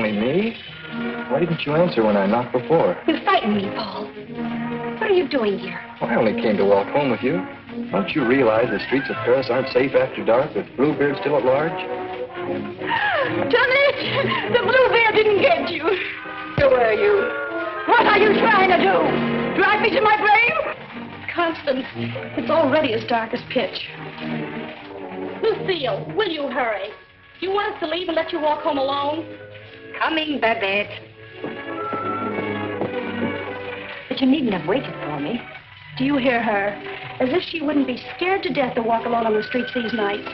Only me? Why didn't you answer when I knocked before? You frightened me, Paul. What are you doing here? Well, I only came to walk home with you. Don't you realize the streets of Paris aren't safe after dark with Bluebeard still at large? Johnny! The Bluebeard didn't get you. Who are you? What are you trying to do? Drive me to my grave? Constance, it's already as dark as pitch. Lucille, will you hurry? Do you want us to leave and let you walk home alone? Coming, Babette. But you needn't have waited for me. Do you hear her? As if she wouldn't be scared to death to walk alone on the streets these nights.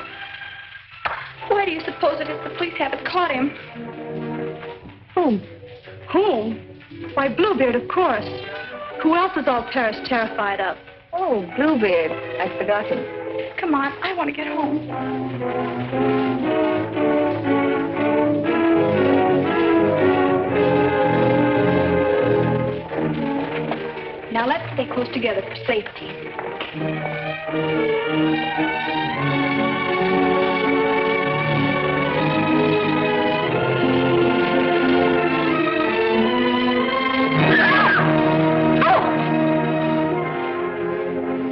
Why do you suppose it is the police haven't caught him? Whom? Whom? Why, Bluebeard, of course. Who else is all Paris terrified of? Oh, Bluebeard. I'd forgotten. Come on, I want to get home. Now let's stay close together for safety.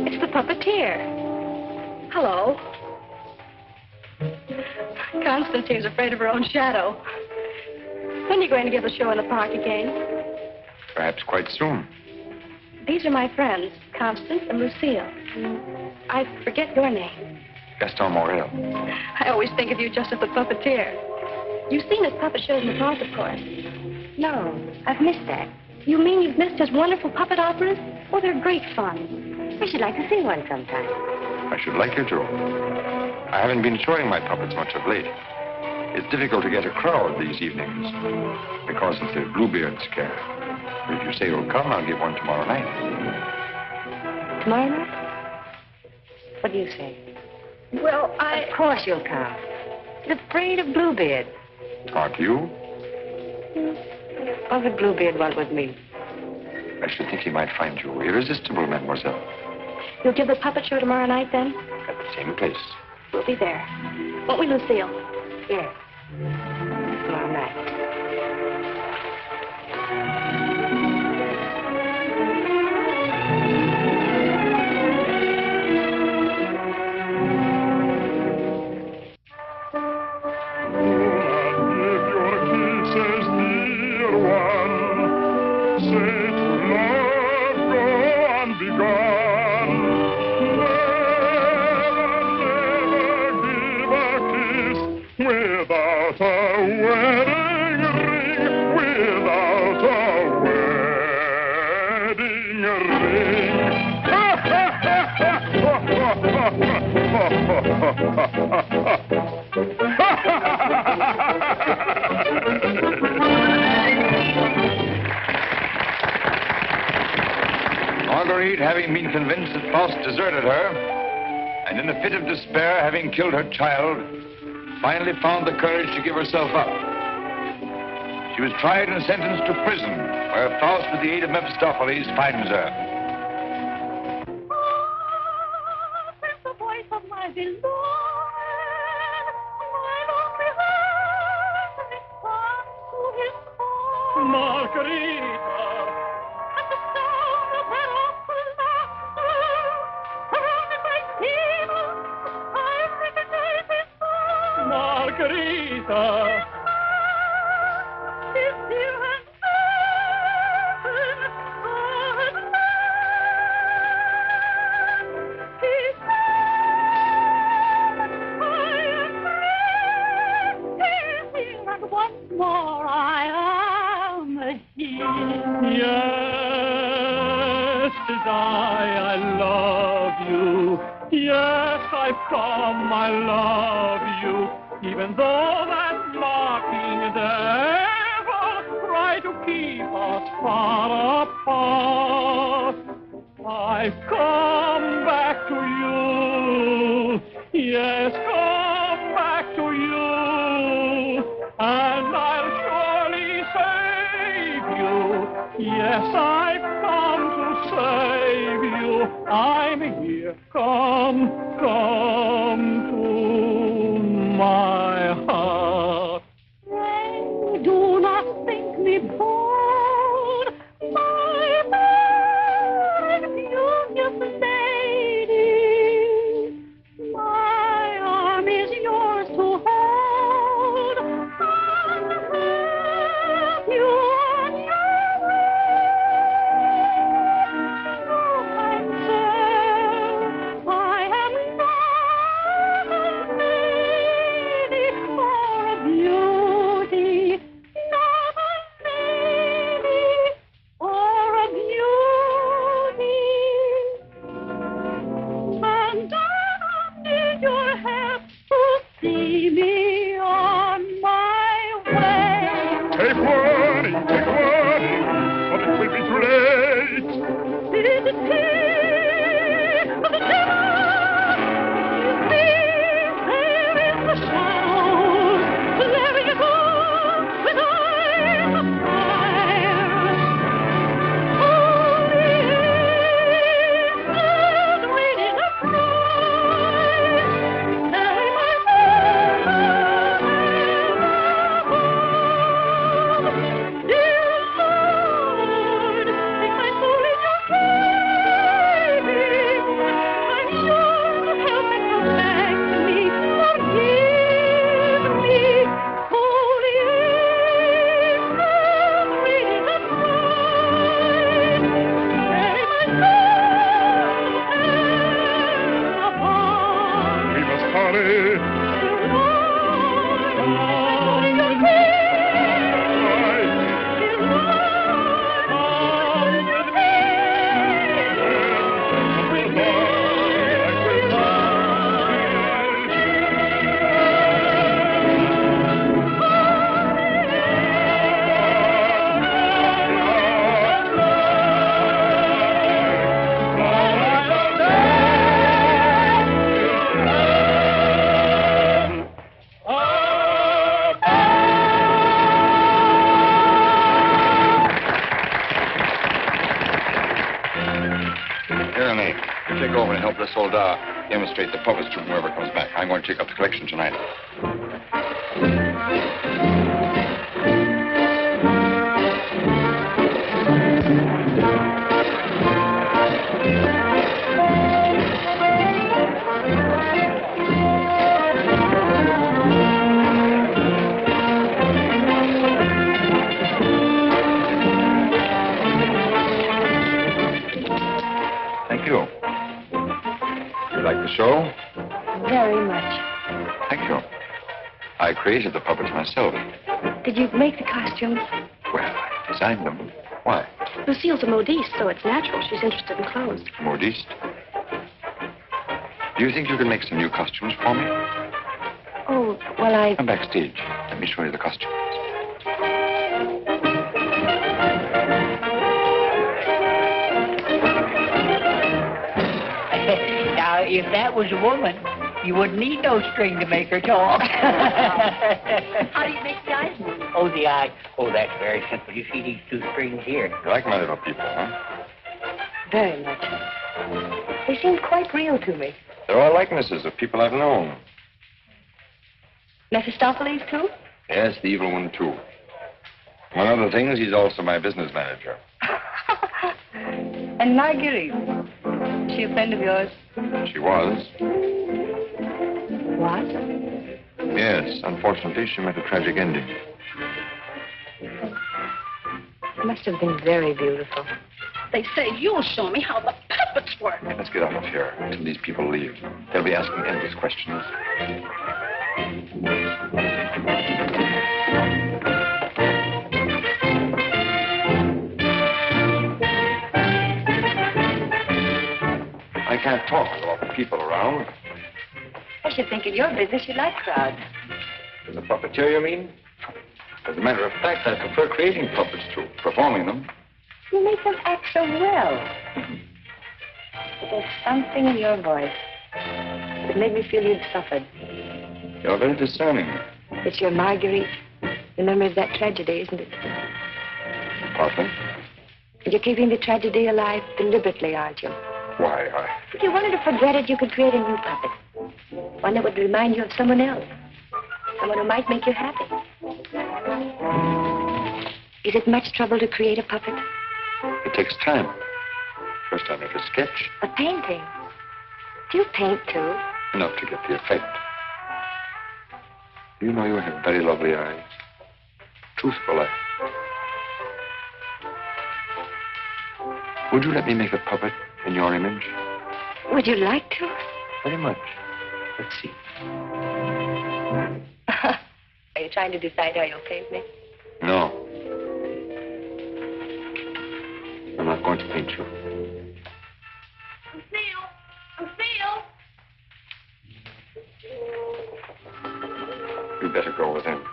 It's the puppeteer. Hello. Constance here's afraid of her own shadow. When are you going to give a show in the park again? Perhaps quite soon. These are my friends, Constance and Lucille. I forget your name. Gaston Morel. I always think of you just as the puppeteer. You've seen his puppet shows in the park, of course. No, I've missed that. You mean you've missed his wonderful puppet operas? Oh, they're great fun. I should like to see one sometime. I should like you to. I haven't been showing my puppets much of late. It's difficult to get a crowd these evenings because of the Bluebeard scare. But if you say you'll come, I'll give one tomorrow night. Tomorrow night? What do you say? Well, Of course you'll come. He's afraid of Bluebeard. Aren't you? What would Bluebeard want with me? I should think he might find you irresistible, mademoiselle. You'll give the puppet show tomorrow night, then? At the same place. We'll be there. Won't we, Lucille? Yes. Tomorrow night. Without a wedding ring, without a wedding ring. Marguerite, having been convinced that Faust deserted her, and in a fit of despair, having killed her child, finally found the courage to give herself up. She was tried and sentenced to prison, where Faust, with the aid of Mephistopheles, finds her. It's the voice of my beloved, my lonely heart responds to his call. Margarita, At the sound of her awful laughter, surrounded by demons, I recognize his voice. Margarita. His dear and certain, hard man. He said, I am here, and once more I am here. Yes, to die, I love you. Yes, I've come, I love you. Even though that mocking devil try to keep us far apart, I've come back to you. Yes, come back to you. And I'll surely save you. Yes, I've come to save you. I'm here. Come to my heart. Pray do not Here, Nate. You take over and help this old demonstrate the puppets to whoever comes back. I'm going to take up the collection tonight. Thank you. You like the show? Very much. Thank you. I created the puppets myself. Did you make the costumes? Well, I designed them. Why? Lucille's a modiste, so it's natural she's interested in clothes. Modiste? Do you think you can make some new costumes for me? Oh, well, Come backstage. Let me show you the costumes. Now, if that was a woman, you wouldn't need no string to make her talk. How do you make the eyes move? Oh, the eye. Oh, that's very simple. You see these two strings here? You like my little people, huh? Very much. They seem quite real to me. They're all likenesses of people I've known. Mephistopheles, too? Yes, the evil one, too. Among other things, he's also my business manager. And Marguerite. She a friend of yours? She was. What? Yes, unfortunately, she met a tragic ending. It must have been very beautiful. They say you'll show me how the puppets work. Let's get out of here until these people leave. They'll be asking endless questions. I can't talk with all the people around. I should think in your business you like crowds. As a puppeteer, you mean? As a matter of fact, I prefer creating puppets to performing them. You make them act so well. But there's something in your voice that made me feel you'd suffered. You're very discerning. It's your Marguerite. The memory of that tragedy, isn't it? Partly. And you're keeping the tragedy alive deliberately, aren't you? Why, If you wanted to forget it, you could create a new puppet. One that would remind you of someone else. Someone who might make you happy. Is it much trouble to create a puppet? It takes time. First I make a sketch. A painting? Do you paint, too? Enough to get the effect. You know you have very lovely eyes. Truthful eyes. Would you let me make a puppet in your image? Would you like to? Very much. Let's see. Are you trying to decide how you'll paint me? No. I'm not going to paint you. Lucille! You'd better go with him.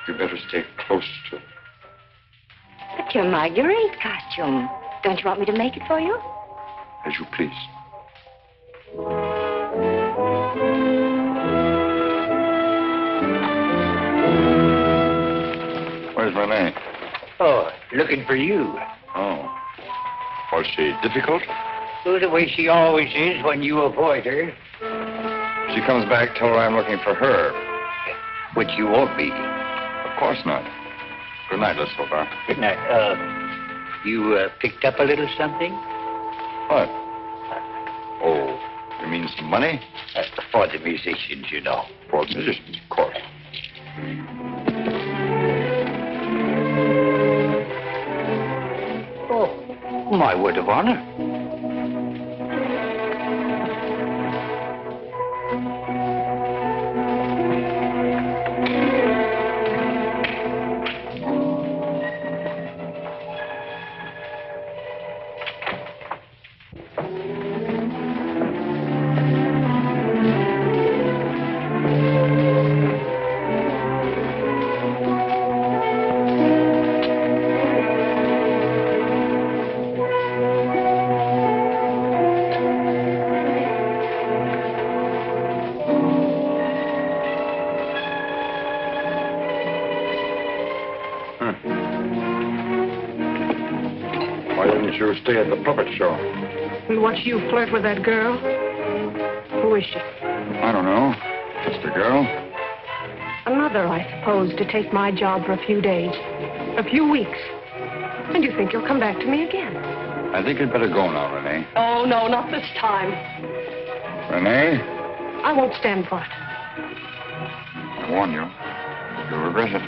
You'd better stay close to him. But your Marguerite costume. Don't you want me to make it for you? As you please. Where's Renee? Oh, looking for you. Oh. Was she difficult? Oh, the way she always is when you avoid her. If she comes back, tell her I'm looking for her. Which you won't be. Of course not. Good night, Miss Silver. Good night. You picked up a little something? What? Oh, you mean some money? For the musicians, you know. For the musicians, of course. Oh, my word of honor. you stay at the puppet show. And watch you flirt with that girl? Who is she? I don't know. Just a girl. Another, I suppose, to take my job for a few days. A few weeks. And you think you'll come back to me again? I think you'd better go now, Renee. Oh, no, not this time. Renee? I won't stand for it. I warn you. You'll regret it.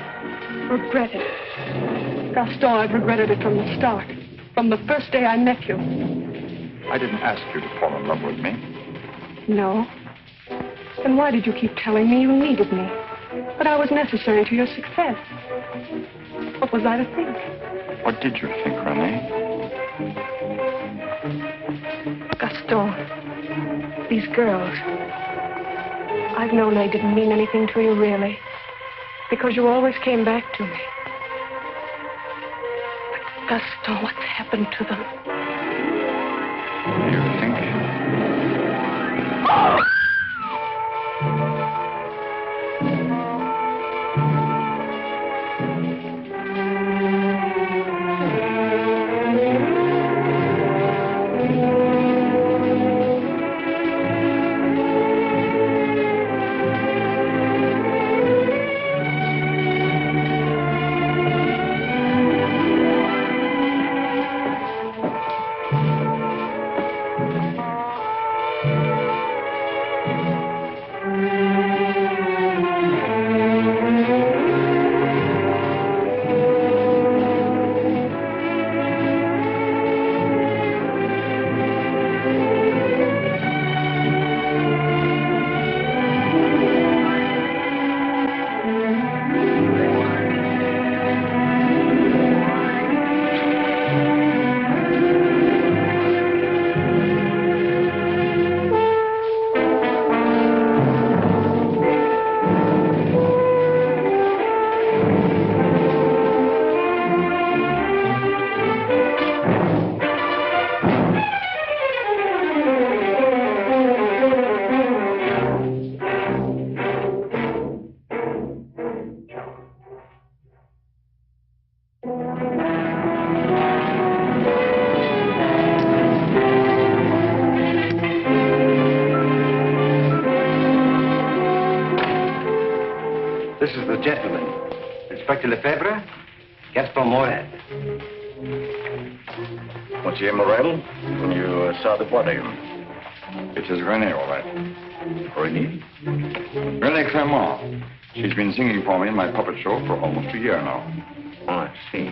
Regret it? Gaston, I've regretted it from the start. From the first day I met you. I didn't ask you to fall in love with me. No. Then why did you keep telling me you needed me? That I was necessary to your success? What was I to think? What did you think, Renee? Gaston, these girls. I've known they didn't mean anything to you, really. Because you always came back to me. But Gaston, what's happened to them? You think? This is the gentleman. Inspector Lefebvre, Gaston Morel. Monsieur Morel? You saw the body. It is Renee, all right. Renee? Renee Clermont. She's been singing for me in my puppet show for almost a year now. Oh, I see.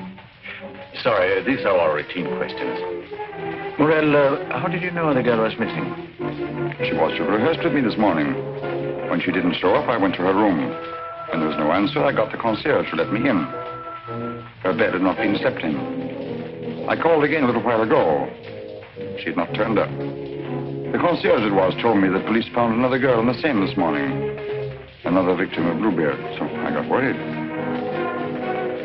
Sorry, these are all routine questions. Morel, how did you know the girl was missing? She was to rehearse with me this morning. When she didn't show up, I went to her room. When there was no answer, I got the concierge to let me in. Her bed had not been slept in. I called again a little while ago. She had not turned up. The concierge it was told me that police found another girl in the Seine this morning. Another victim of Bluebeard, so I got worried.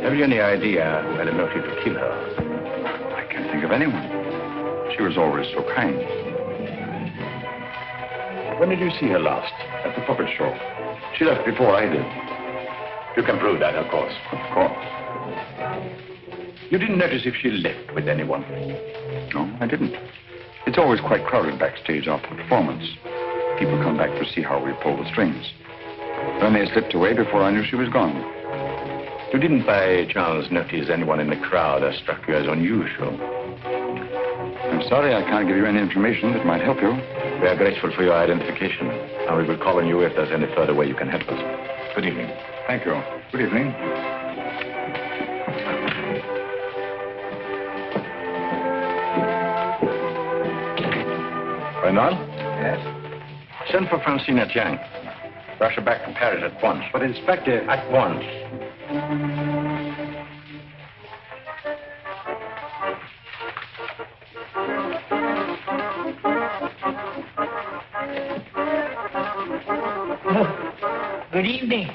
Have you any idea who had a motive to kill her? I can't think of anyone. She was always so kind. When did you see her last? At the puppet show. She left before I did. You can prove that, of course. Of course. You didn't notice if she left with anyone? No, I didn't. It's always quite crowded backstage after the performance. People come back to see how we pull the strings. Renee slipped away before I knew she was gone. You didn't by chance notice anyone in the crowd that struck you as unusual? I'm sorry I can't give you any information that might help you. We are grateful for your identification, and we will call on you if there's any further way you can help us. Good evening. Thank you. Good evening. Renaud? Yes? Send for Francine Etienne. Rush her back to Paris at once. But, Inspector... At once. Good evening.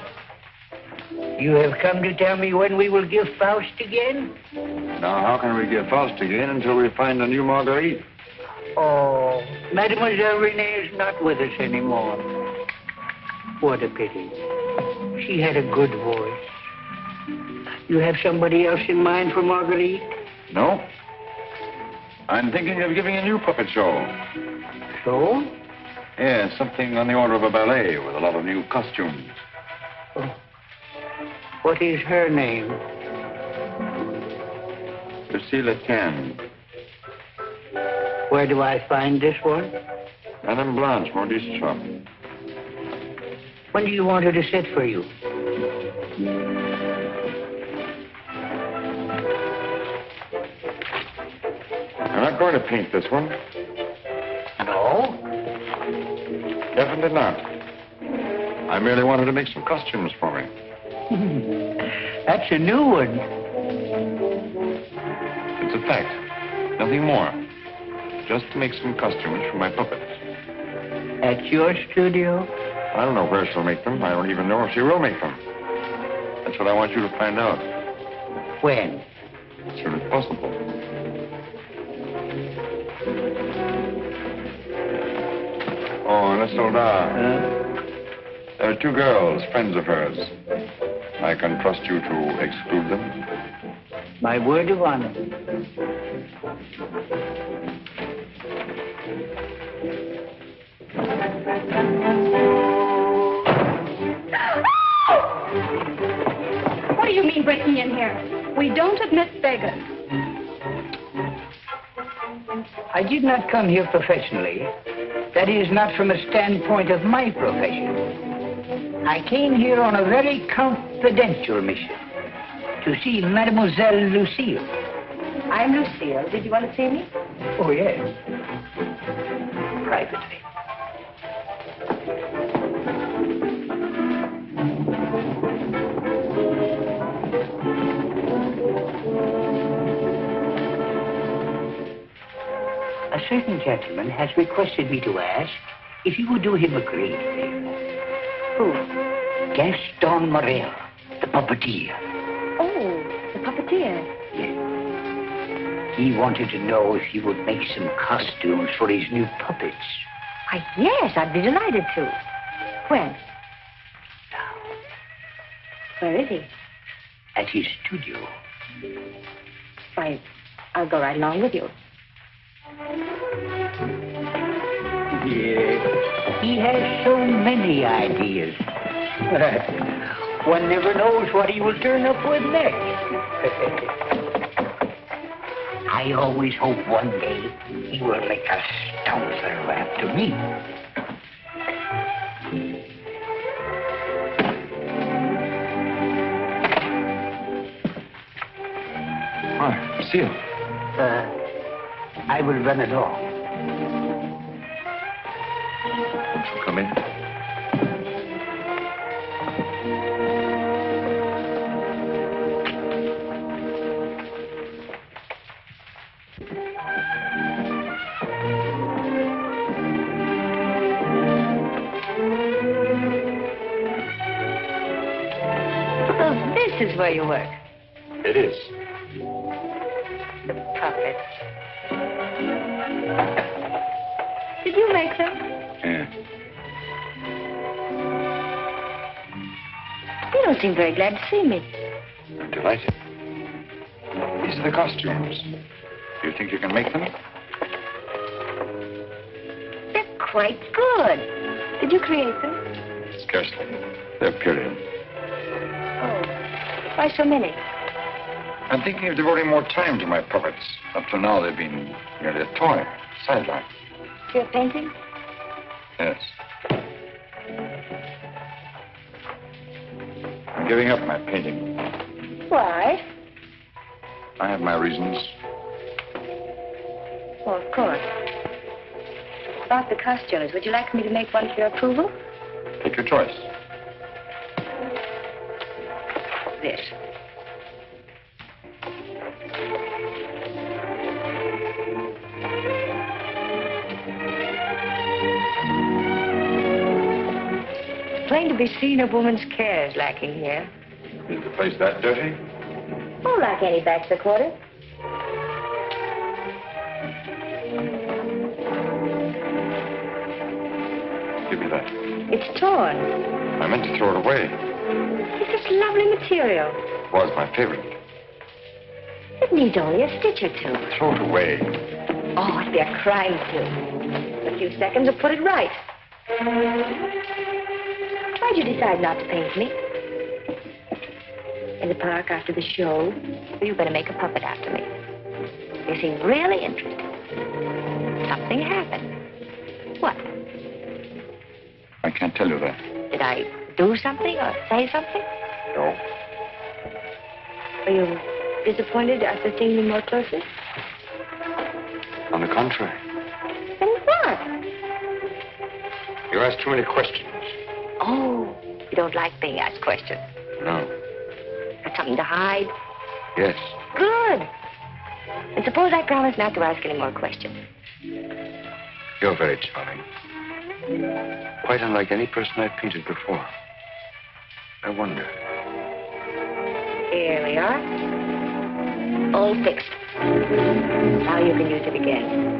You have come to tell me when we will give Faust again? Now, how can we give Faust again until we find a new Marguerite? Oh, Mademoiselle Renee is not with us anymore. What a pity. She had a good voice. You have somebody else in mind for Marguerite? No. I'm thinking of giving a new puppet show. So? Yeah, something on the order of a ballet with a lot of new costumes. Oh. What is her name? Lucille Can. Where do I find this one? Madame Blanche, Maurice's shop. When do you want her to sit for you? I'm not going to paint this one. No? Definitely not. I merely wanted to make some costumes for me. That's a new one. It's a fact. Nothing more. Just to make some costumes for my puppets. At your studio? I don't know where she'll make them. I don't even know if she will make them. That's what I want you to find out. When? As soon as possible. Oh, Miss Soldat. There are two girls, friends of hers. I can trust you to exclude them. My word of honor. What do you mean breaking in here? We don't admit beggars. I did not come here professionally. That is not from a standpoint of my profession. I came here on a very confidential mission to see Mademoiselle Lucille. I'm Lucille. Did you want to see me? Oh, yes. Privately. A certain gentleman has requested me to ask if you would do him a great favor. Who? Gaston Morel, the puppeteer. Oh, the puppeteer. Yes. He wanted to know if you would make some costumes for his new puppets. Why, yes, I'd be delighted to. When? Now, Where is he? at his studio. Why, I'll go right along with you. Yes. He has so many ideas. One never knows what he will turn up with next. I always hope one day he will make a stouter after me. Ah, Lucille. I will run along. Won't you come in? So this is where you work. It is. The puppets. Did you make them? Yeah. You don't seem very glad to see me. I'm delighted. These are the costumes. Do you think you can make them? They're quite good. Did you create them? Scarcely. They're period. Oh, why so many? I'm thinking of devoting more time to my puppets. Up to now, they've been merely a toy, sideline. You're painting? Yes. I'm giving up my painting. Why? I have my reasons. Oh, of course. About the costumes, would you like me to make one for your approval? Take your choice. This. Plain to be seen a woman's care is lacking here. Is the place that dirty? Oh, like any bachelor quarter. Give me that. It's torn. I meant to throw it away. It's this lovely material. Was my favorite. It needs only a stitch or two. Throw it away. Oh, it'd be a crime to. A few seconds will put it right. Why'd you decide not to paint me? In the park after the show, or you going to make a puppet after me? You seem really interested. Something happened. What? I can't tell you that. Did I do something or say something? No. Were you disappointed after seeing me more closely? On the contrary. Then what? You ask too many questions. Oh, you don't like being asked questions. No. Got something to hide? Yes. Good. And suppose I promise not to ask any more questions. You're very charming. Quite unlike any person I've painted before. I wonder. Here we are. All fixed. Now you can use it again.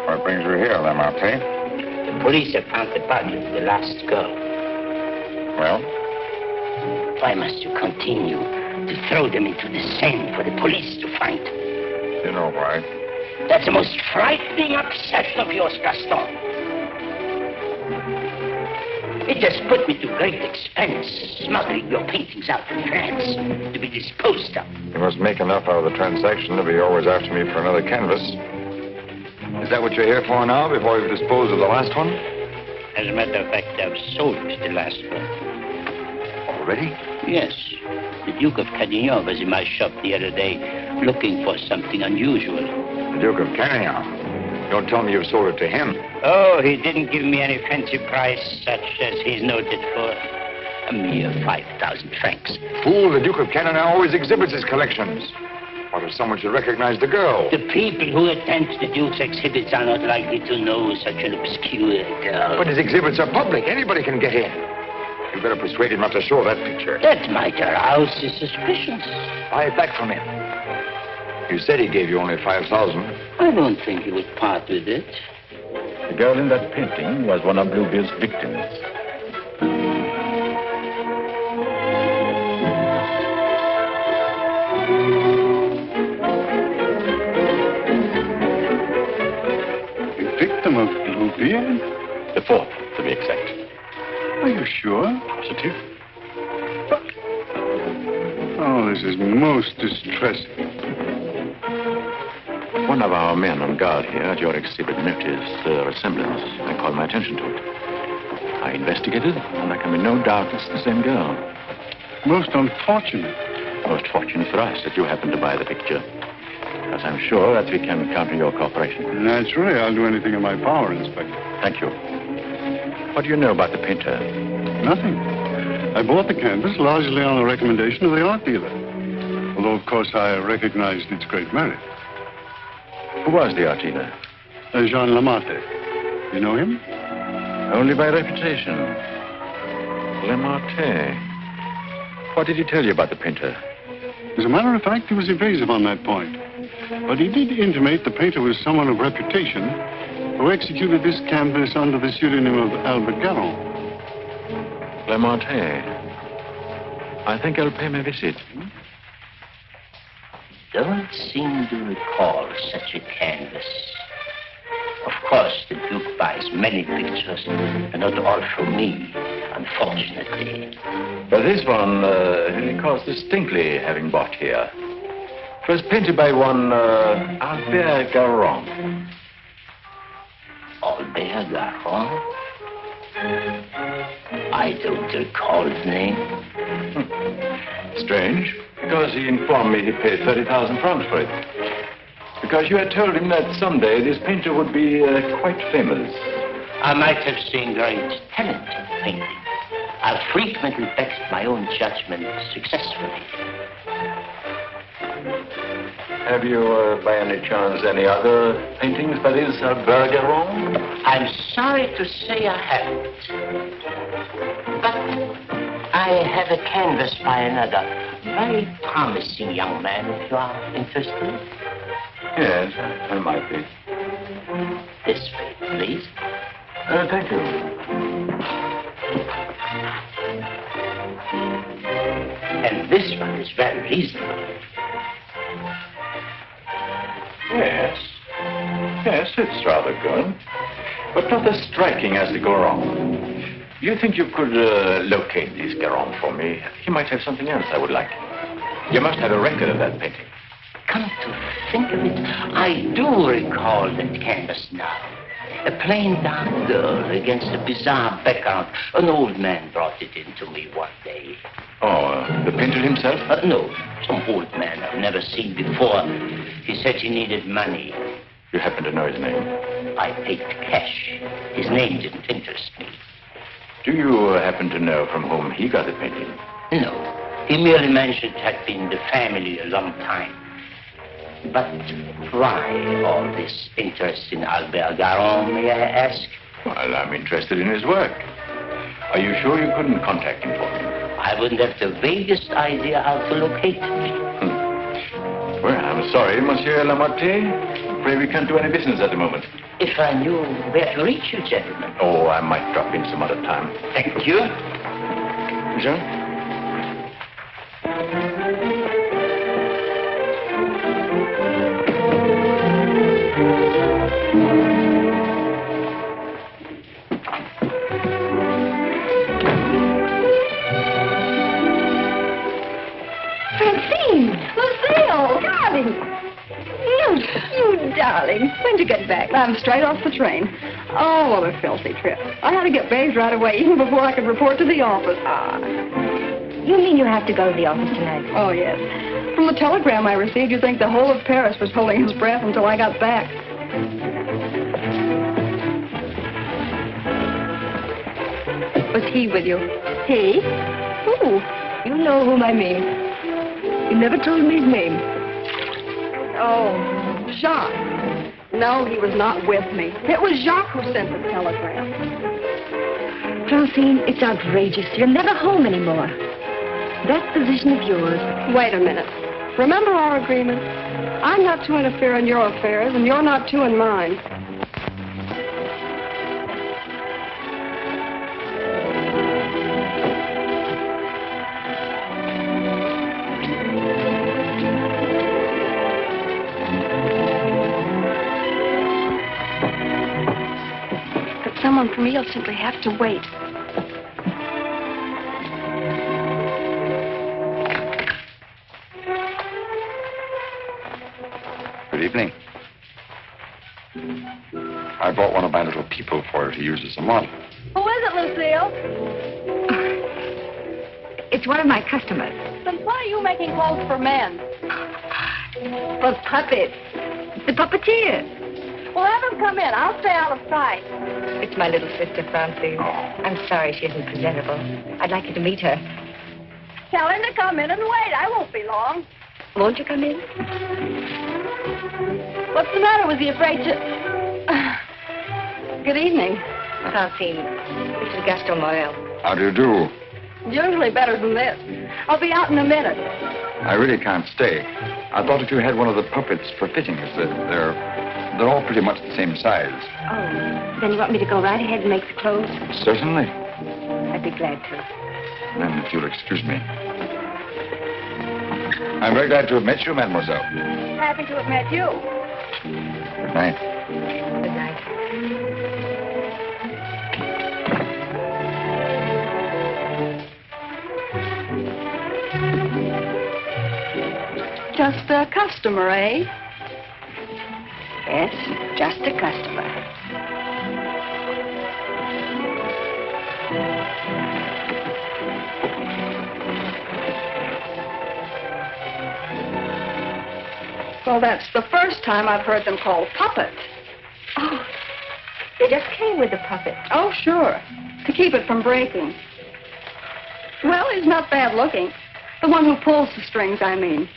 What brings you here, Lamarté? The police have found the body of the last girl. Well? Why must you continue to throw them into the Seine for the police to find? You know why. That's the most frightening obsession of yours, Gaston. It has put me to great expense smuggling your paintings out to France to be disposed of. You must make enough out of the transaction to be always after me for another canvas. Is that what you're here for now, before you've disposed of the last one? As a matter of fact, I've sold the last one. Already? Yes. The Duke of Cadignan was in my shop the other day looking for something unusual. The Duke of Cadignan? Don't tell me you've sold it to him. Oh, he didn't give me any fancy price such as he's noted for. A mere 5,000 francs. Fool, the Duke of Cadignan always exhibits his collections. What if someone should recognize the girl? The people who attend the Duke's exhibits are not likely to know such an obscure girl. But his exhibits are public. Anybody can get in. You better persuade him not to show that picture. That might arouse his suspicions. Buy it back from him. You said he gave you only 5,000. I don't think he would part with it. The girl in that painting was one of Bluebeard's victims. The victim of Bluebeard? The fourth, to be exact. Are you sure? Positive. Oh, this is most distressing. One of our men on guard here at your exhibit noticed the resemblance and called my attention to it. I investigated, and there can be no doubt it's the same girl. Most unfortunate. Most fortunate for us that you happened to buy the picture. As I'm sure that we can count on your cooperation. Naturally, I'll do anything in my power, Inspector. Thank you. What do you know about the painter? Nothing. I bought the canvas largely on the recommendation of the art dealer. Although, of course, I recognized its great merit. Who was the art dealer? Jean Lamarté. You know him? Only by reputation. Lamarté. What did he tell you about the painter? As a matter of fact, he was evasive on that point. But he did intimate the painter was someone of reputation who executed this canvas under the pseudonym of Albert Garon. Lamarté. I think I'll pay my visit. Don't seem to recall such a canvas. Of course, the Duke buys many pictures, and not all from me, unfortunately. But this one, he recalls distinctly having bought here. It was painted by one Albert Garon. Albert Garon? I don't recall the name. Strange, because he informed me he paid 30,000 francs for it. Because you had told him that someday this painter would be quite famous. I might have seen great talent in painting. I've frequently backed my own judgment successfully. Have you, by any chance, any other paintings by this Bergeron? I'm sorry to say I haven't. But I have a canvas by another very promising young man, if you are interested. Yes, I might be. This way, please. Thank you. And this one is very reasonable. Yes. Yes, it's rather good. But not as striking as the Goron. Do you think you could locate this Goron for me? He might have something else I would like. You must have a record of that painting. Come to think of it, I do recall that canvas now. A plain dark girl against a bizarre background. An old man brought it in to me one day. Oh, the painter himself? No, some old man I've never seen before. He said he needed money. You happen to know his name? I paid cash. His name didn't interest me. Do you happen to know from whom he got the painting? No. He merely mentioned it had been the family a long time. But why all this interest in Albert Garon, may I ask? Well, I'm interested in his work. Are you sure you couldn't contact him for me? I wouldn't have the vaguest idea how to locate him. Well, I'm sorry, Monsieur Lamotte. Pray, we can't do any business at the moment. If I knew where to reach you, gentlemen. Oh, I might drop in some other time. Thank you. Jean? You darling. When'd you get back? I'm straight off the train. Oh, what a filthy trip. I had to get bathed right away, even before I could report to the office. You mean you have to go to the office tonight? Oh, yes. From the telegram I received, you'd think the whole of Paris was holding his breath until I got back. Was he with you? He? Who? You know whom I mean. You never told me his name. Oh, Jacques. No, he was not with me. It was Jacques who sent the telegram. Francine, it's outrageous. You're never home anymore. That position of yours. Wait a minute. Remember our agreement? I'm not to interfere in your affairs, and you're not to in mine. Someone for me will simply have to wait. Good evening. I brought one of my little people for her to use as a model. Who is it, Lucille? It's one of my customers. Then why are you making clothes for men? For puppets. The puppeteer. Well, have him come in. I'll stay out of sight. It's my little sister, Francine. I'm sorry she isn't presentable. I'd like you to meet her. Tell him to come in and wait. I won't be long. Won't you come in? What's the matter? Was he afraid to... Good evening. Francine, this is Gaston Morel. How do you do? Usually better than this. I'll be out in a minute. I really can't stay. I thought if you had one of the puppets for fittings, they're all pretty much the same size. Oh, then you want me to go right ahead and make the clothes? Certainly. I'd be glad to. Then, if you'll excuse me. I'm very glad to have met you, mademoiselle. Happy to have met you. Good night. Good night. Just a customer, eh? Yes, just a customer. Well, that's the first time I've heard them called puppets. Oh, they just came with the puppet. Oh, sure. To keep it from breaking. Well, he's not bad looking. The one who pulls the strings, I mean.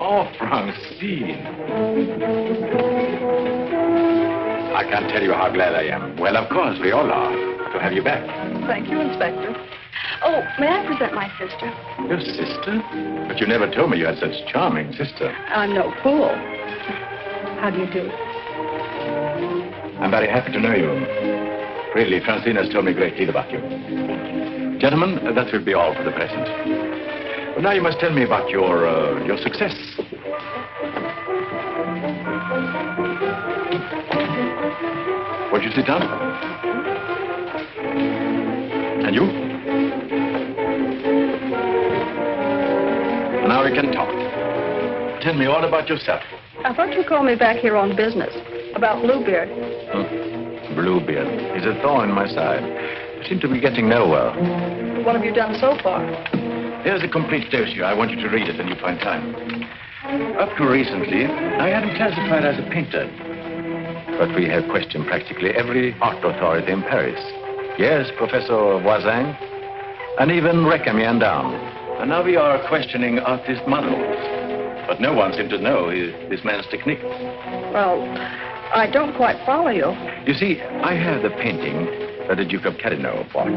Oh, Francine. I can't tell you how glad I am. Well, of course, we all are, to have you back. Thank you, Inspector. Oh, may I present my sister? Your sister? But you never told me you had such a charming sister. I'm no fool. How do you do? I'm very happy to know you. Really, Francine has told me a great deal about you. Gentlemen, that will be all for the present. Well, now you must tell me about your success. Won't you sit down? And you? Now we can talk. Tell me all about yourself. I thought you called me back here on business. About Bluebeard. Bluebeard. He's a thorn in my side. You seem to be getting nowhere. What have you done so far? Here's a complete dossier. I want you to read it when you find time. Up to recently, I had him classified as a painter. But we have questioned practically every art authority in Paris. Yes, Professor Voisin, and even Recamier down. And now we are questioning artist models. But no one seems to know this man's technique. Well, I don't quite follow you. You see, I have the painting that the Duke of Carignan bought.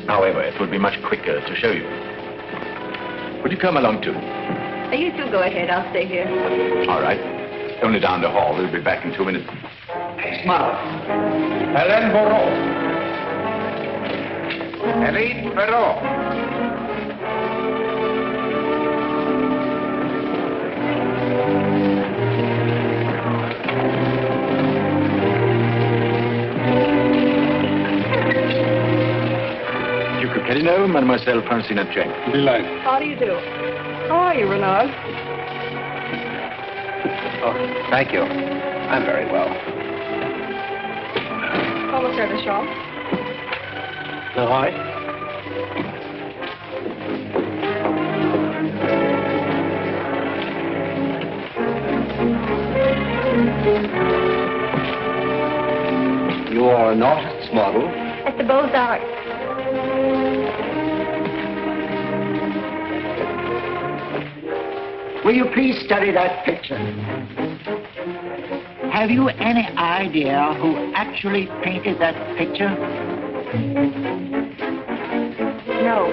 However, it would be much quicker to show you. Would you come along too? You two go ahead. I'll stay here. All right. Only down the hall. We'll be back in 2 minutes. Smile. Hélène Moreau. Hélène Moreau. Duke of Carignan, Mademoiselle Francine Jane. Delighted. How do you do? How are you, Renard? Oh, thank you. I'm very well. Comment service, Shaw. No, hi. You are an artist's model? At the Beaux-Arts. Will you please study that picture? Have you any idea who actually painted that picture? No.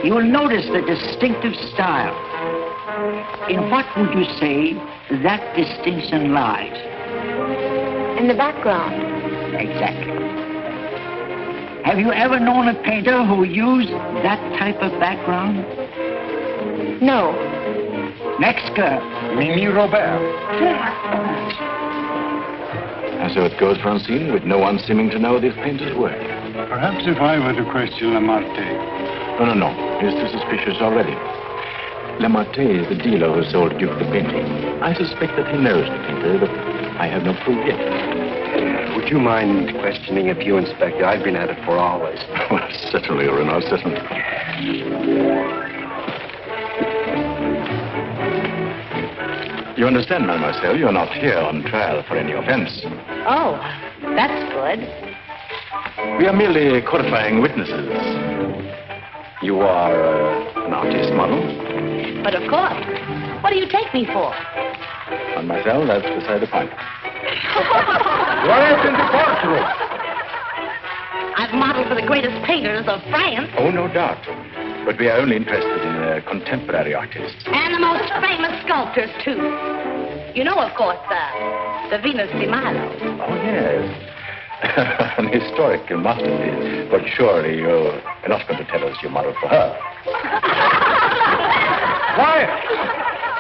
You will notice the distinctive style. In what would you say that distinction lies? In the background. Exactly. Have you ever known a painter who used that type of background? No. Next girl. Mimi Robert. And so it goes, Francine, with no one seeming to know this painter's work. Perhaps if I were to question Lamartine. No. He's too suspicious already. Lamartine is the dealer who sold Duke the painting. I suspect that he knows the painter, but I have no proof yet. Would you mind questioning a few, Inspector? I've been at it for hours. Well, certainly, Renard, certainly. You understand, mademoiselle, you're not here on trial for any offense. Oh, that's good. We are merely qualifying witnesses. You are an artist model? But of course. What do you take me for? Mademoiselle, that's beside the point. Right in the courtroom. I've modeled for the greatest painters of France. Oh, no doubt. But we are only interested in contemporary artists. And the most famous sculptors, too. You know, of course, the Venus de Milo. Oh, yes. An historical masterpiece. But surely you're not going to tell us you modeled for her. Quiet.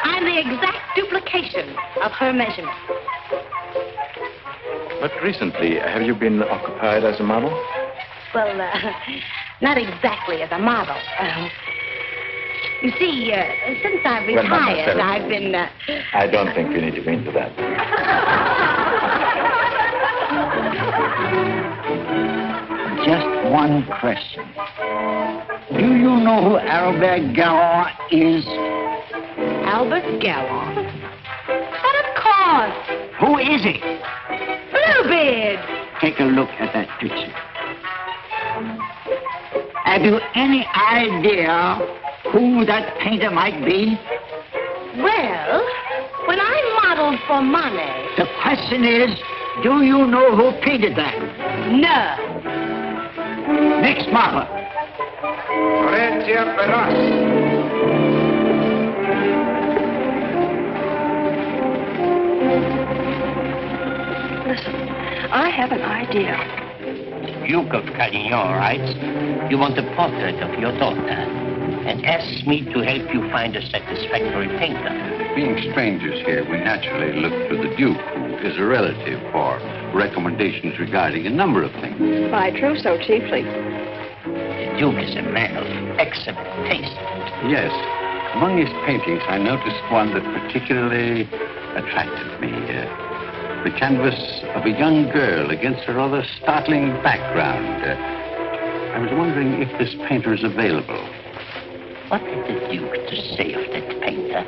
I'm the exact duplication of her measurements. But recently, have you been occupied as a model? Well, not exactly as a model. You see, since I've retired, I've been... I don't think we need to go into that. Just one question. Do you know who Albert Garron is? Albert Garron? But of course. Who is he? Bluebeard. Take a look at that picture. Have you any idea who that painter might be? Well, when I modeled for money... The question is, do you know who painted that? No. Next model. Listen, I have an idea. Duke of Carignan writes, you want a portrait of your daughter, and asks me to help you find a satisfactory painter. Being strangers here, we naturally look to the Duke, who is a relative, for recommendations regarding a number of things. My trousseau chiefly. The Duke is a man of excellent taste. Yes. Among his paintings, I noticed one that particularly attracted me. The canvas of a young girl against a rather startling background. I was wondering if this painter is available. What had the Duke to say of that painter?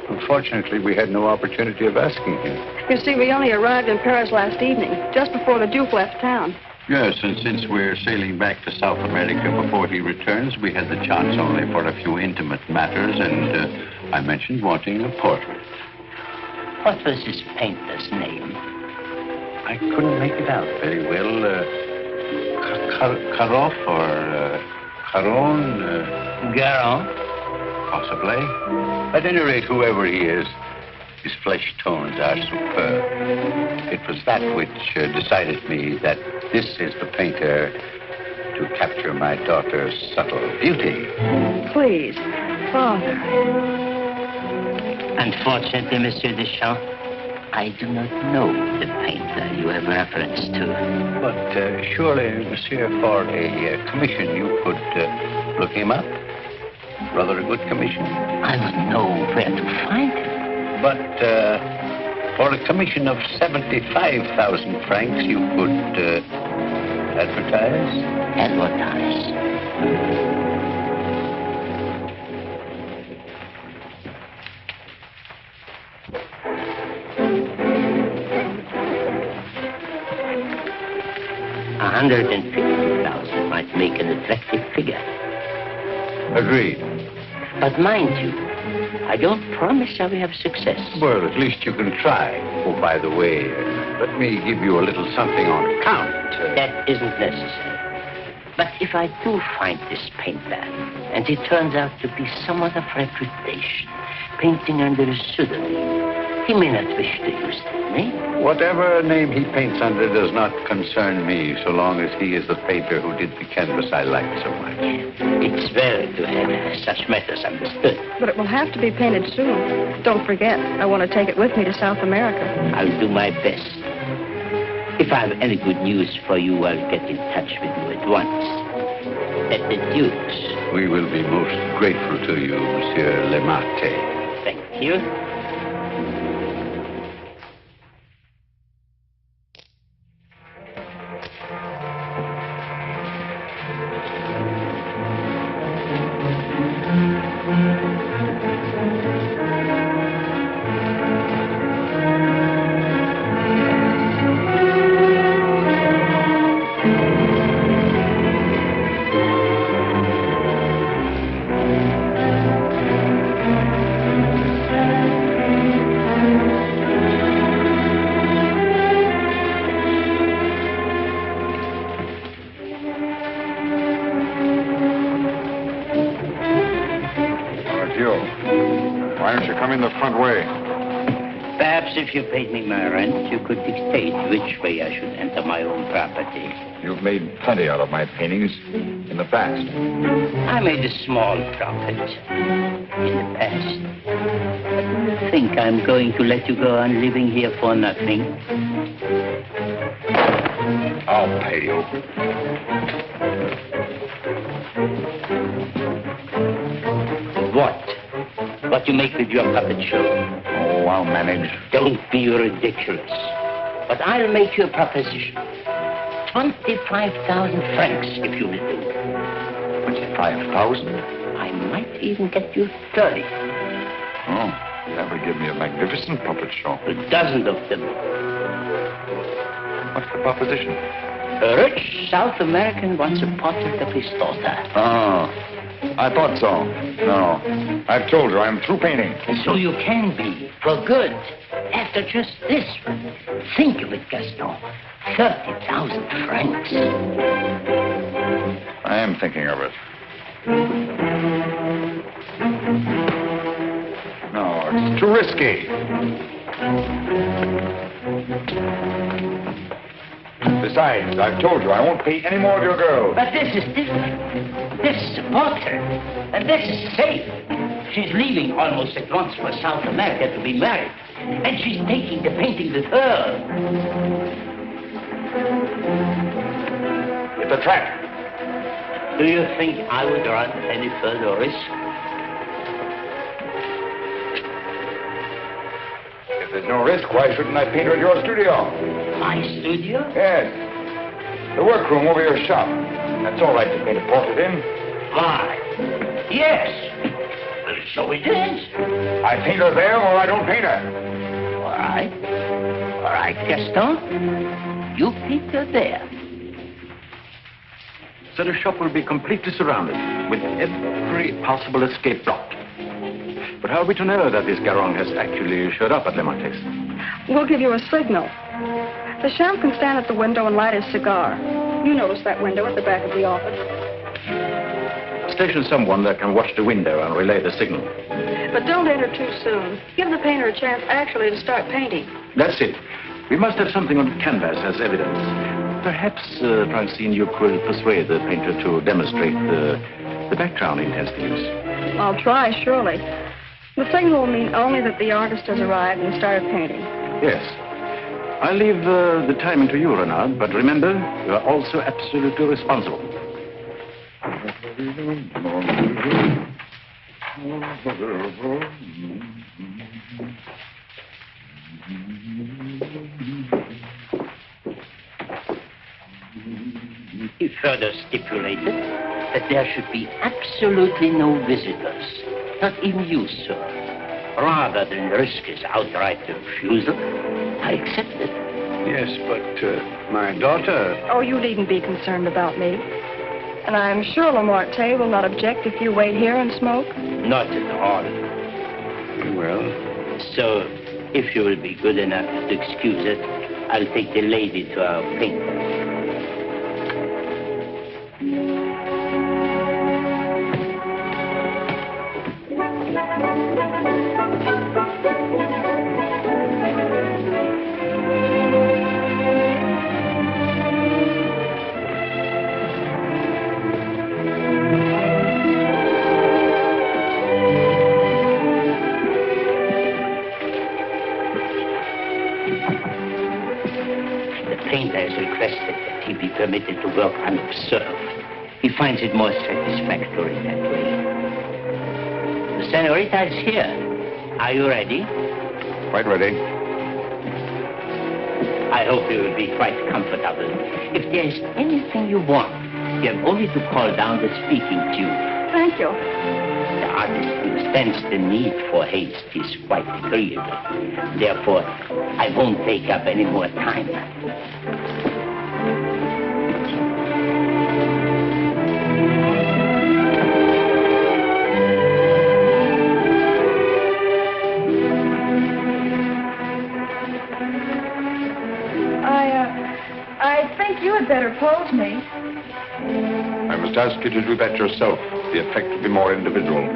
Unfortunately, we had no opportunity of asking him. You see, we only arrived in Paris last evening, just before the Duke left town. Yes, and since we're sailing back to South America before he returns, we had the chance only for a few intimate matters, and I mentioned wanting a portrait. What was this painter's name? I couldn't make it out very well. Karoff or Caron? Garon? Possibly. At any rate, whoever he is, his flesh tones are superb. It was that which decided me that this is the painter to capture my daughter's subtle beauty. Please, Father. Unfortunately, Monsieur Deschamps, I do not know the painter you have reference to. But surely, monsieur, for a commission, you could look him up. Rather a good commission. I would know where to find him. But for a commission of 75,000 francs, you could advertise? Advertise? $150,000 might make an attractive figure. Agreed. But mind you, I don't promise I will have success. Well, at least you can try. Oh, by the way, let me give you a little something on account. That isn't necessary. But if I do find this painter, and he turns out to be someone of reputation, painting under a pseudonym, he may not wish to use that name. Whatever name he paints under does not concern me, so long as he is the painter who did the canvas I like so much. It's well to have such matters understood. But it will have to be painted soon. Don't forget, I want to take it with me to South America. I'll do my best. If I have any good news for you, I'll get in touch with you at once. At the Duke's. We will be most grateful to you, Monsieur Lemarte. Thank you. Why don't you come in the front way? Perhaps if you paid me my rent, you could dictate which way I should enter my own property. You've made plenty out of my paintings in the past. I made a small profit in the past. But do you think I'm going to let you go on living here for nothing? I'll pay you. What? What you make with your puppet show? Oh, I'll manage. Don't be ridiculous. But I'll make you a proposition. 25,000 francs, if you will do. 25,000? I might even get you 30. Oh, that would give me a magnificent puppet show. A dozen of them. What's the proposition? A rich South American wants a portrait of his daughter. Oh, I thought so. No, I've told her I'm through painting. So you can be, for good. After just this one. Think of it, Gaston. 30,000 francs. I am thinking of it. No, it's too risky. Besides, I've told you I won't pay any more of your girls. But this is different. This is a portrait. And this is safe. She's leaving almost at once for South America to be married. And she's taking the painting with her. It's a trap. Do you think I would run any further risk? If there's no risk, why shouldn't I paint her at your studio? My studio? Yes. The workroom over your shop. That's all right to paint a portrait in. Why? Yes. Well, so it is. I paint her there or I don't paint her. All right. All right, Gaston. You paint her there. So the shop will be completely surrounded with every possible escape blocked. But how are we to know that this Garong has actually showed up at Le Marquis? We'll give you a signal. The champ can stand at the window and light his cigar. You notice that window at the back of the office. Station someone that can watch the window and relay the signal. But don't enter too soon. Give the painter a chance actually to start painting. That's it. We must have something on canvas as evidence. Perhaps, Francine, you could persuade the painter to demonstrate the background he intends to use. I'll try, surely. The signal will mean only that the artist has arrived and started painting. Yes. I'll leave the timing to you, Renard, but remember, you are also absolutely responsible. He further stipulated that there should be absolutely no visitors, not even you, sir. Rather than risk his outright refusal, I accepted. Yes, but my daughter... Oh, you needn't be concerned about me. And I'm sure Lamarté will not object if you wait here and smoke. Not at all. Well... So, if you will be good enough to excuse it, I'll take the lady to our painter. Permitted to work unobserved. He finds it more satisfactory that way. The senorita is here. Are you ready? Quite ready. I hope you will be quite comfortable. If there is anything you want, you have only to call down the speaking tube. Thank you. The artist understands the need for haste. He's quite agreeable. Therefore, I won't take up any more time. Better pose me. I must ask you to do that yourself. The effect will be more individual.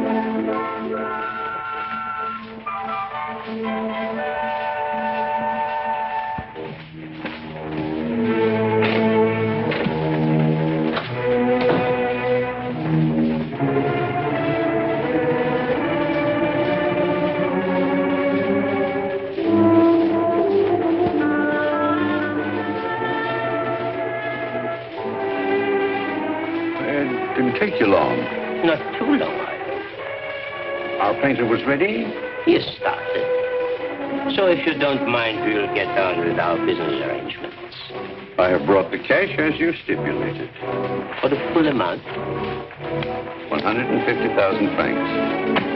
Take you long. Not too long. Our painter was ready? He has started. So if you don't mind, we'll get on with our business arrangements. I have brought the cash as you stipulated. For the full amount? 150,000 francs.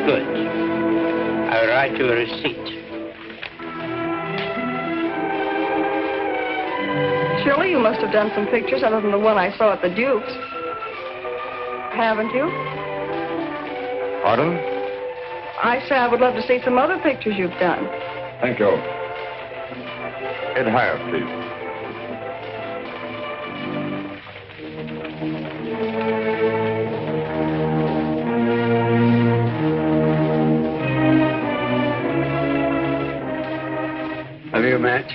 Good. I'll write you a receipt. Surely you must have done some pictures other than the one I saw at the Duke's. Haven't you? Pardon? I say I would love to see some other pictures you've done. Thank you. Head higher, please. Have you a match?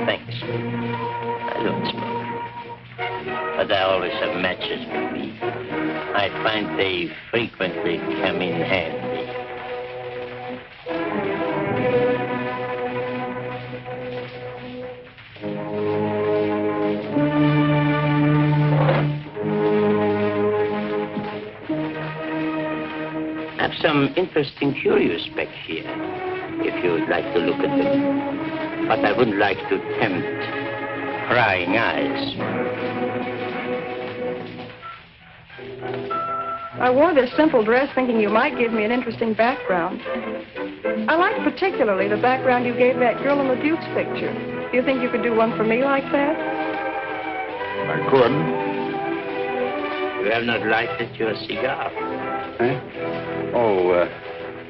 Thanks. I don't smoke. But I always have matches with me. I find they frequently come in handy. I have some interesting curios back here, if you would like to look at them. But I wouldn't like to tempt prying eyes. I wore this simple dress thinking you might give me an interesting background. I like particularly the background you gave that girl in the Duke's picture. Do you think you could do one for me like that? I could. You have not lighted your cigar. Huh? Oh,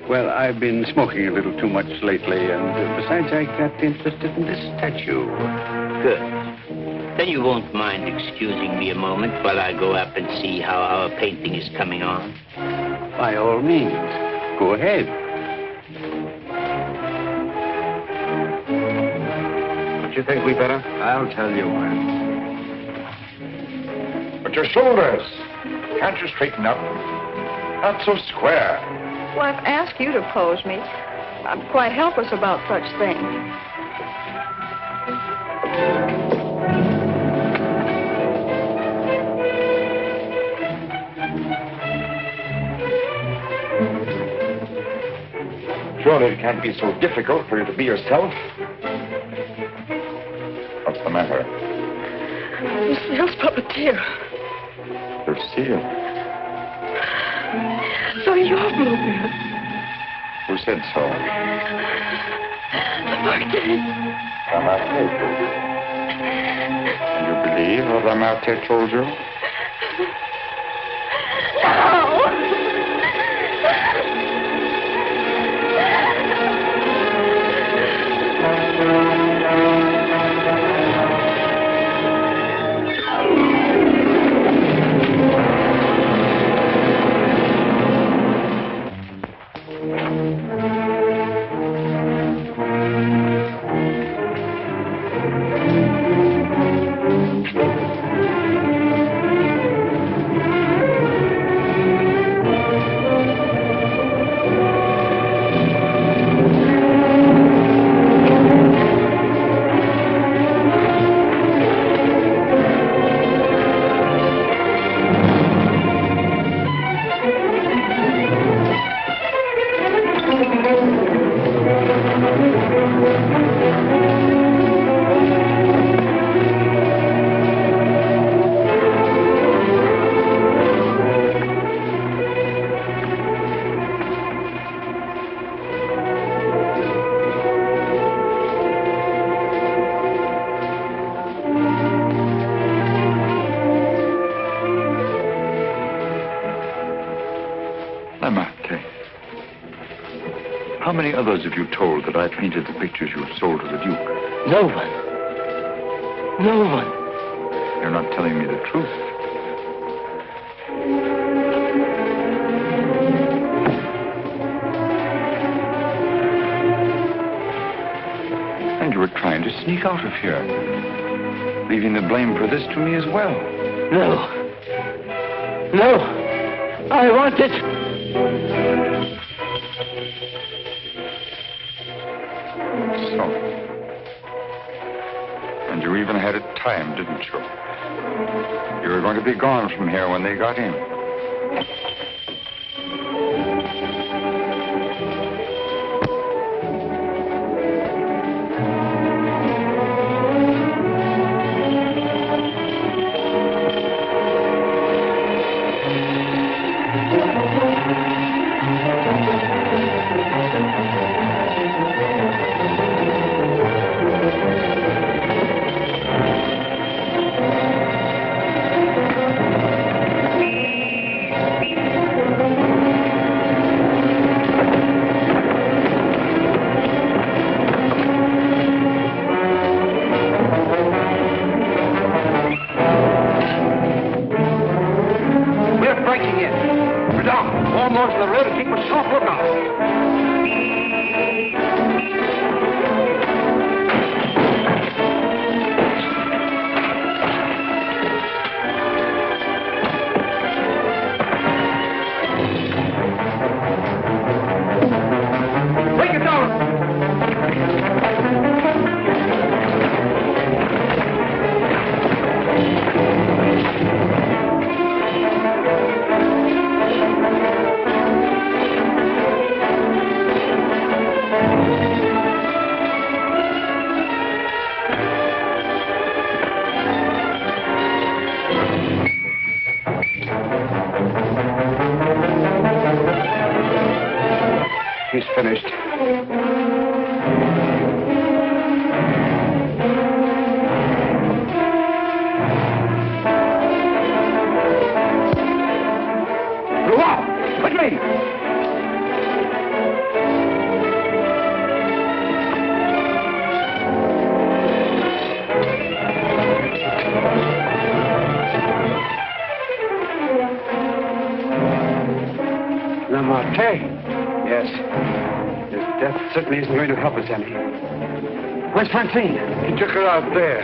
well, I've been smoking a little too much lately, and besides, I got interested in this statue. Good. Then you won't mind excusing me a moment while I go up and see how our painting is coming on? By all means. Go ahead. Don't you think we better? I'll tell you when. But your shoulders. Can't you straighten up? Not so square. Well, I've asked you to pose me. I'm quite helpless about such things. Surely it can't be so difficult for you to be yourself. What's the matter? Lucille's puppeteer. Lucille. So you're Bluebeard. Who said so? The Marquis. And you believe what Amarte told you? How many others have you told that I painted the pictures you have sold to the Duke? No one. No one. You're not telling me the truth. And you were trying to sneak out of here, leaving the blame for this to me as well. No. No. I want it. So. And you even had it timed, didn't you? You were going to be gone from here when they got in. certainly isn't going to help us any. Where's Francine? He took her out there.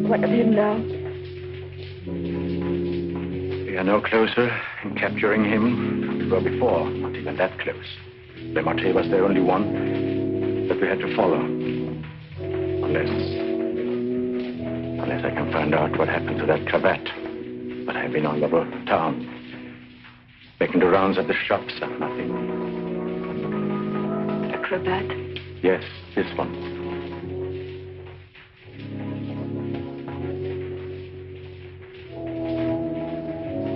What of him now? We are no closer in capturing him than we were before. Not even that close. Remarque was the only one that we had to follow. Unless I can find out what happened to that cravat. But I've been all over town, making the rounds at the shops and nothing. The cravat? Yes, this one.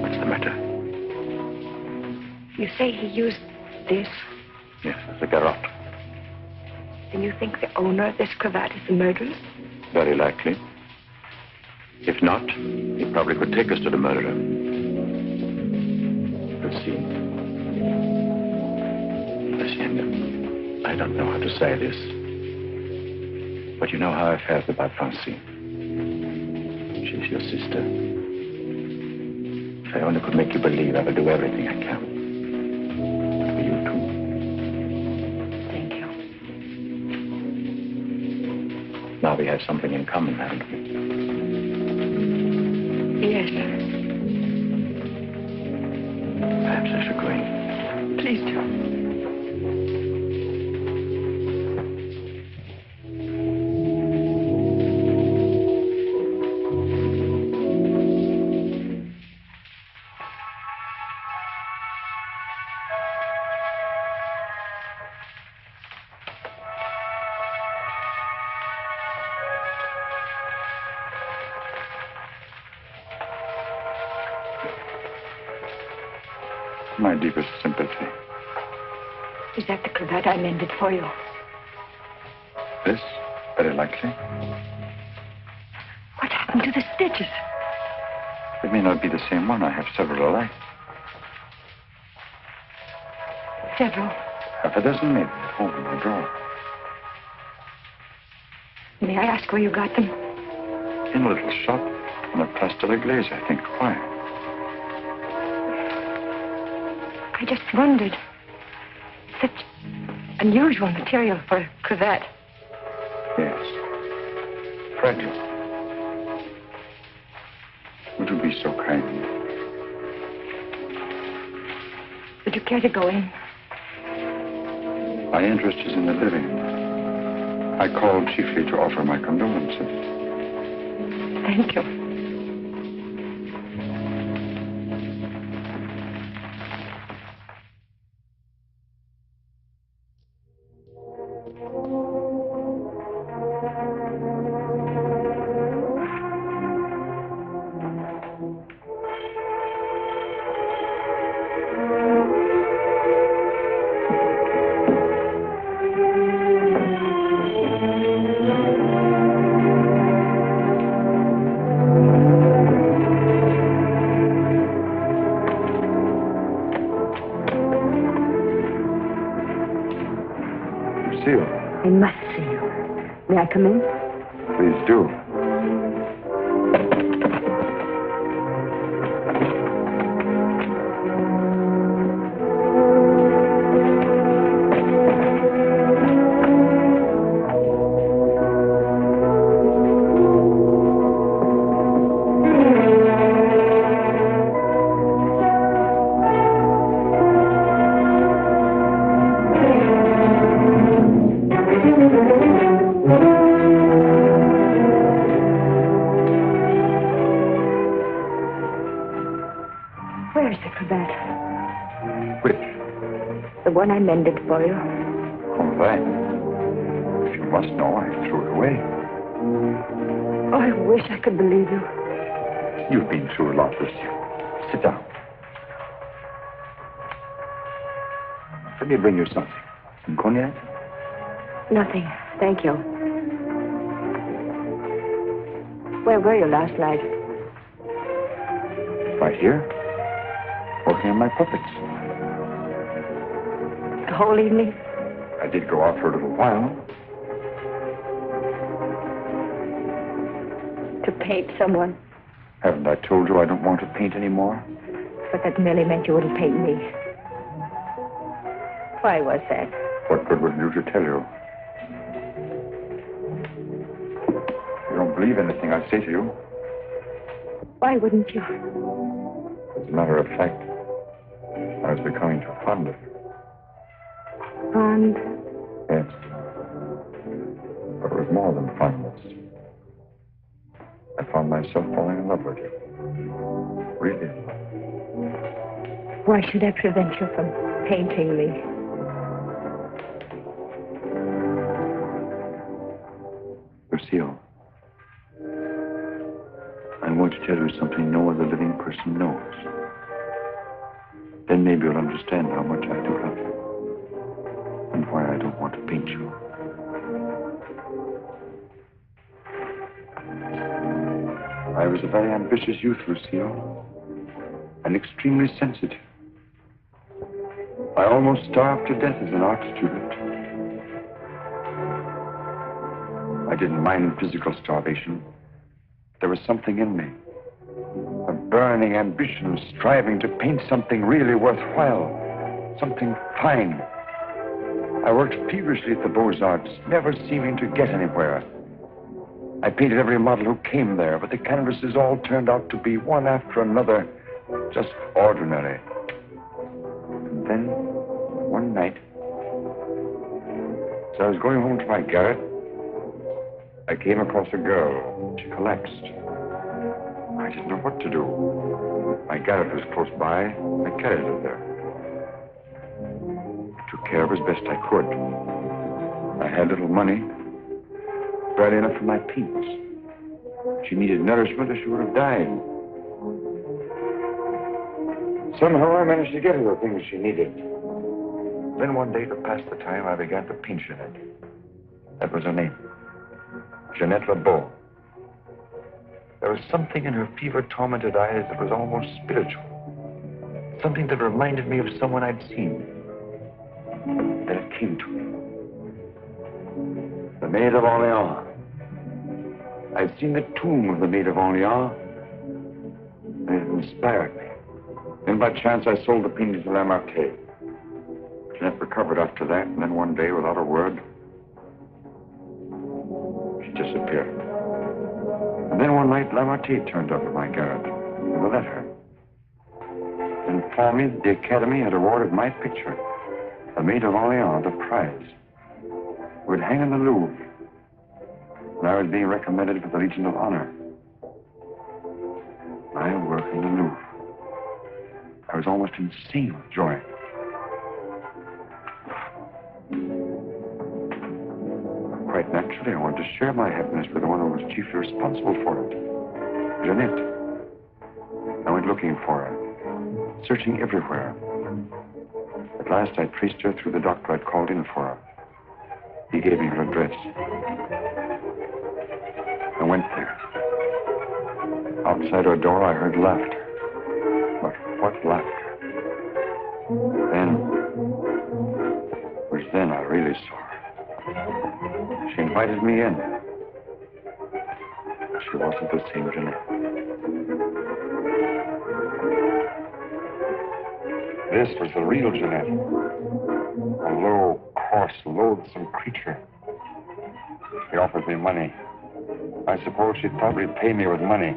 What's the matter? You say he used this? Yes, the garrote. Then you think the owner of this cravat is the murderer? Very likely. If not, he probably could take us to the murderer. We'll see. Hacienda, I don't know how to say this, but you know how I felt about Francine. She's your sister. If I only could make you believe, I will do everything I can. For you too. Thank you. Now we have something in common, haven't we? Yes. Perhaps I should go in. Please do. My deepest sympathy. Is that the cravat I mended for you? This? Very likely. What happened to the stitches? It may not be the same one. I have several alike. Several. Half a dozen, maybe, at home in my drawer. May I ask where you got them? In a little shop on the Place de l'Église, I think. Why? I just wondered. Such unusual material for a cravat. Yes. Fragile. Would you be so kind? Would you care to go in? My interest is in the living. I called chiefly to offer my condolences. Thank you. I must see you. May I come in? Please do. Where is the cravat? Which? The one I mended for you. All right. If you must know, I threw it away. Oh, I wish I could believe you. You've been through a lot this year. Sit down. Let me bring you something. Some cognac? Nothing. Thank you. Where were you last night? Right here. Working on my puppets. The whole evening? I did go out for a little while. To paint someone. Haven't I told you I don't want to paint anymore? But that merely meant you wouldn't paint me. Why was that? What good would it do to tell you? You don't believe anything I say to you. Why wouldn't you? As a matter of fact, I was becoming too fond of you. Fond? Yes. But it was more than fondness. I found myself falling in love with you. Really in love. Why should I prevent you from painting me? Lucille, I'm going to tell you something no other living person knows. Then maybe you'll understand how much I do love you. And why I don't want to paint you. I was a very ambitious youth, Lucille. And extremely sensitive. I almost starved to death as an art student. I didn't mind physical starvation. There was something in me. A burning ambition, striving to paint something really worthwhile. Something fine. I worked feverishly at the Beaux-Arts, never seeming to get anywhere. I painted every model who came there, but the canvases all turned out to be one after another, just ordinary. And then, one night, as I was going home to my garret, I came across a girl. She collapsed. I didn't know what to do. My garret was close by. I carried her there. I took care of her as best I could. I had little money, barely enough for my paints. She needed nourishment or she would have died. Somehow I managed to get her the things she needed. Then one day, to pass the time, I began to paint Jeanette. That was her name. Jeanette LeBeau. There was something in her fever-tormented eyes that was almost spiritual. Something that reminded me of someone I'd seen. Then it came to me. The Maid of Orleans. I'd seen the tomb of the Maid of Orleans, and it inspired me. Then by chance I sold the painting to Lamartine. Jeanette recovered after that, and then one day, without a word, she disappeared. And then one night, Lamartine turned up at my garret with a letter. And informed me that the Academy had awarded my picture, The Maid of Orleans, the prize. It would hang in the Louvre, and I was being recommended for the Legion of Honor. My work in the Louvre. I was almost insane with joy. Quite naturally, I wanted to share my happiness with the one who was chiefly responsible for it. Jeanette. I went looking for her, searching everywhere. At last, I traced her through the doctor I'd called in for her. He gave me her address. I went there. Outside her door, I heard laughter. But what laughter? Then, it was then I really saw her. She invited me in. She wasn't the same Jeanette. This was the real Jeanette. A low, coarse, loathsome creature. She offered me money. I suppose she thought we'd pay me with money.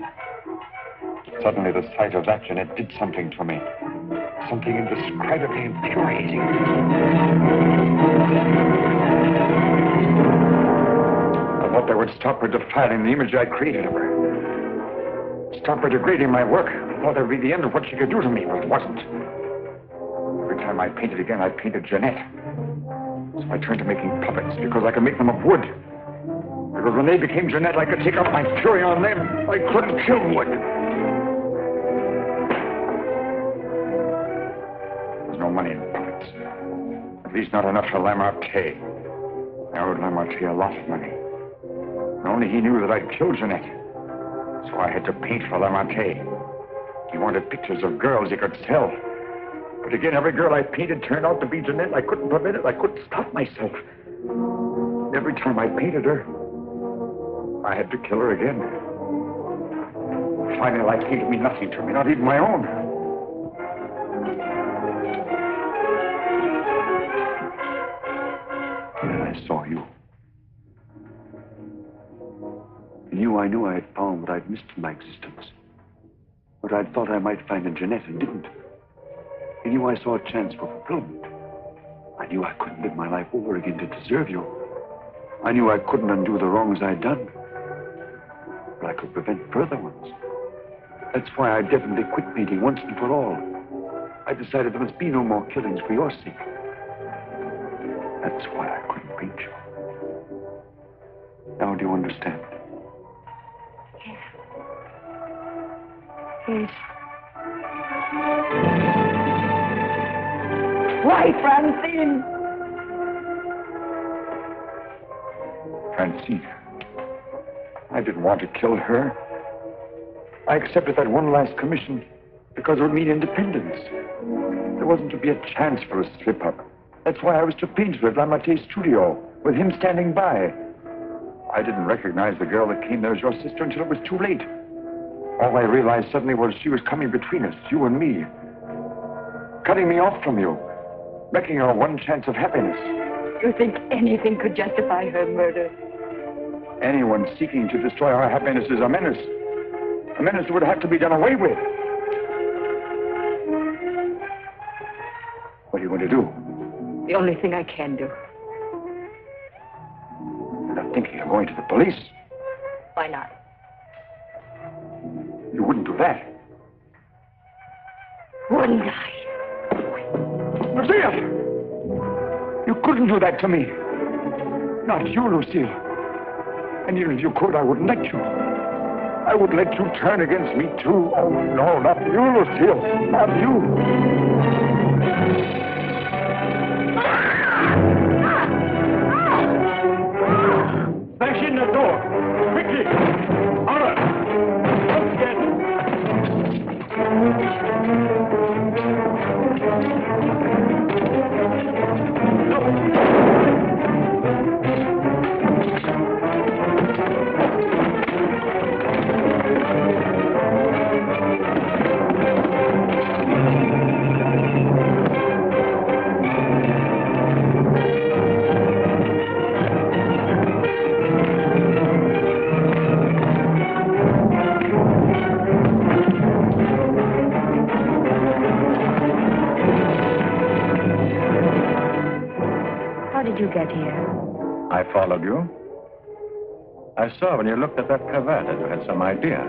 Suddenly, the sight of that Jeanette did something to me. Something indescribably infuriating. I thought that would stop her defiling the image I created of her. Stop her degrading my work. I thought that would be the end of what she could do to me, but it wasn't. Every time I painted again, I painted Jeanette. So I turned to making puppets because I could make them of wood. Because when they became Jeanette, I could take out my fury on them. I couldn't kill wood. There's no money in puppets. At least not enough for Lamartine. I owed Lamartine a lot of money. And only he knew that I'd killed Jeanette. So I had to paint for Lamartine. He wanted pictures of girls he could sell. But again, every girl I painted turned out to be Jeanette. I couldn't prevent it. I couldn't stop myself. Every time I painted her, I had to kill her again. Finally, life came to me nothing to me, not even my own. Then I saw you. In you, I knew I had found what I'd missed in my existence. What I'd thought I might find in Jeanette and didn't. In you, I saw a chance for fulfillment. I knew I couldn't live my life over again to deserve you. I knew I couldn't undo the wrongs I'd done. But I could prevent further ones. That's why I definitely quit painting once and for all. I decided there must be no more killings for your sake. That's why I couldn't paint you. Now do you understand? Yes. Why, Francine? Francine, I didn't want to kill her. I accepted that one last commission because it would mean independence. There wasn't to be a chance for a slip-up. That's why I was to paint her at Lamartine's studio, with him standing by. I didn't recognize the girl that came there as your sister until it was too late. All I realized suddenly was she was coming between us, you and me. Cutting me off from you. Wrecking our one chance of happiness. You think anything could justify her murder? Anyone seeking to destroy our happiness is a menace. A menace that would have to be done away with. What are you going to do? The only thing I can do. You're not thinking of going to the police. Why not? You wouldn't do that. Wouldn't I? Lucille! You couldn't do that to me. Not you, Lucille. And even if you could, I wouldn't let you. I would let you turn against me, too. Oh, no, not you, Lucille. Not you. Smash in the door. Quickly. Horror. Don't get How did you get here? I followed you. I saw when you looked at that cravat that you had some idea.